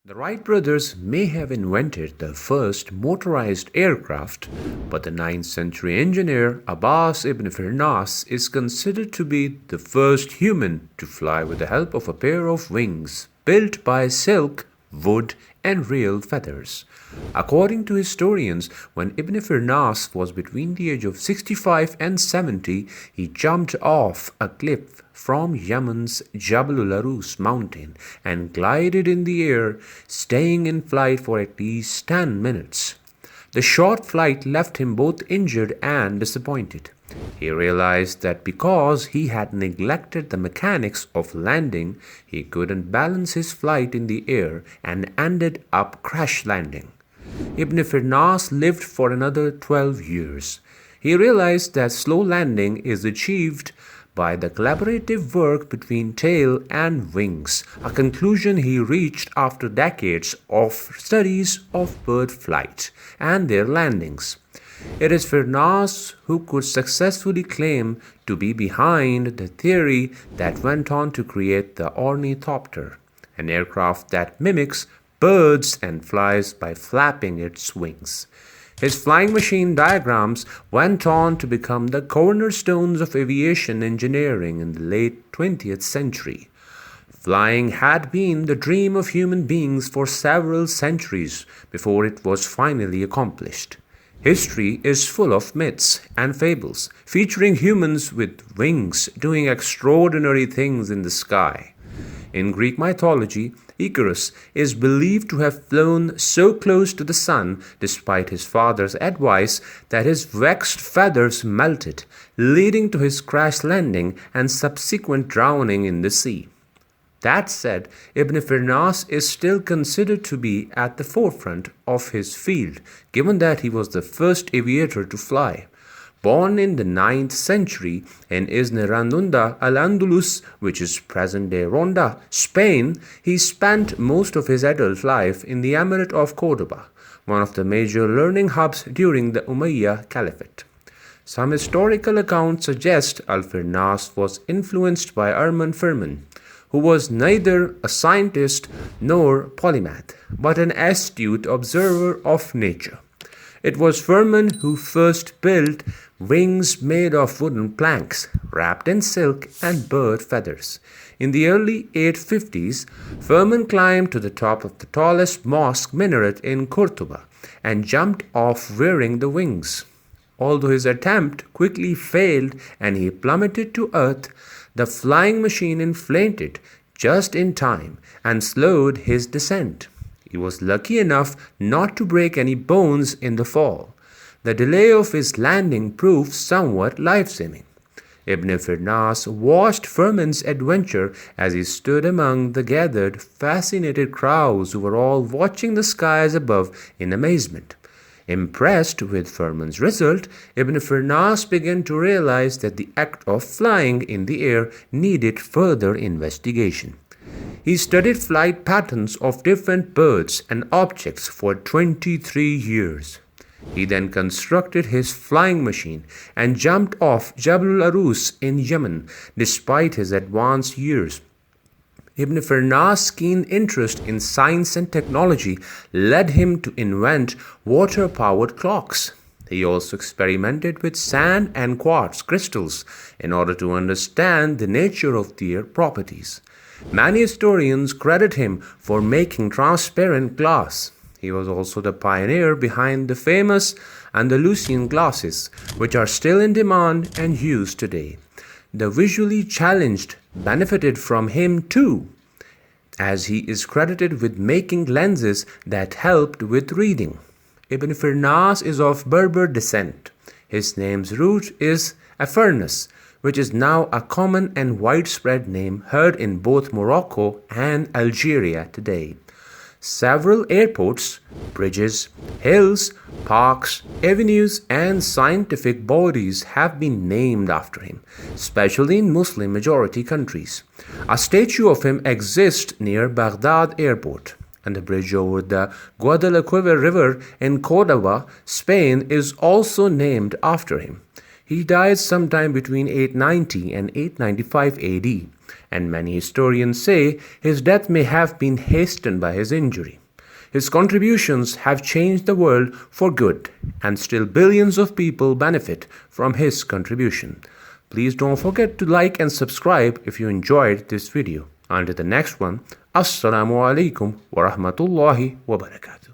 The Wright brothers may have invented the first motorized aircraft, but the 9th century engineer Abbas Ibn Firnas is considered to be the first human to fly with the help of a pair of wings built by silk, wood, and real feathers. According to historians, when Ibn Firnas was between the age of 65 and 70, he jumped off a cliff from Yemen's Jabalul Arus mountain and glided in the air, staying in flight for at least 10 minutes. The short flight left him both injured and disappointed. He realized that because he had neglected the mechanics of landing, he couldn't balance his flight in the air and ended up crash landing. Ibn Firnas lived for another 12 years. He realized that slow landing is achieved by the collaborative work between tail and wings, a conclusion he reached after decades of studies of bird flight and their landings. It is Firnas who could successfully claim to be behind the theory that went on to create the ornithopter, an aircraft that mimics birds and flies by flapping its wings. His flying machine diagrams went on to become the cornerstones of aviation engineering in the late 20th century. Flying had been the dream of human beings for several centuries before it was finally accomplished. History is full of myths and fables featuring humans with wings doing extraordinary things in the sky. In Greek mythology, Icarus is believed to have flown so close to the sun, despite his father's advice, that his vexed feathers melted, leading to his crash landing and subsequent drowning in the sea. That said, Ibn Firnas is still considered to be at the forefront of his field, given that he was the first aviator to fly. Born in the 9th century in Isnirandunda, Al-Andalus, which is present-day Ronda, Spain, he spent most of his adult life in the Emirate of Cordoba, one of the major learning hubs during the Umayyad Caliphate. Some historical accounts suggest Al-Firnas was influenced by Armand Firmin, who was neither a scientist nor polymath, but an astute observer of nature. It was Firmin who first built wings made of wooden planks, wrapped in silk and bird feathers. In the early 850s, Firmin climbed to the top of the tallest mosque minaret in Cordoba and jumped off wearing the wings. Although his attempt quickly failed and he plummeted to earth, the flying machine inflated just in time and slowed his descent. He was lucky enough not to break any bones in the fall. The delay of his landing proved somewhat life-saving. Ibn Firnas watched Firmin's adventure as he stood among the gathered, fascinated crowds who were all watching the skies above in amazement. Impressed with Firmin's result, Ibn Firnas began to realize that the act of flying in the air needed further investigation. He studied flight patterns of different birds and objects for 23 years. He then constructed his flying machine and jumped off Jabal Arus in Yemen despite his advanced years. Ibn Firnas' keen interest in science and technology led him to invent water-powered clocks. He also experimented with sand and quartz crystals in order to understand the nature of their properties. Many historians credit him for making transparent glass. He was also the pioneer behind the famous Andalusian glasses, which are still in demand and used today. The visually challenged benefited from him too, as he is credited with making lenses that helped with reading. Ibn Firnas is of Berber descent. His name's root is Afirnas, which is now a common and widespread name heard in both Morocco and Algeria today. Several airports, bridges, hills, parks, avenues, and scientific bodies have been named after him, especially in Muslim-majority countries. A statue of him exists near Baghdad Airport, and the bridge over the Guadalquivir River in Córdoba, Spain, is also named after him. He died sometime between 890 and 895 AD, and many historians say his death may have been hastened by his injury. His contributions have changed the world for good, and still billions of people benefit from his contribution. Please don't forget to like and subscribe if you enjoyed this video. Until the next one, Assalamu alaikum wa rahmatullahi wa barakatuh.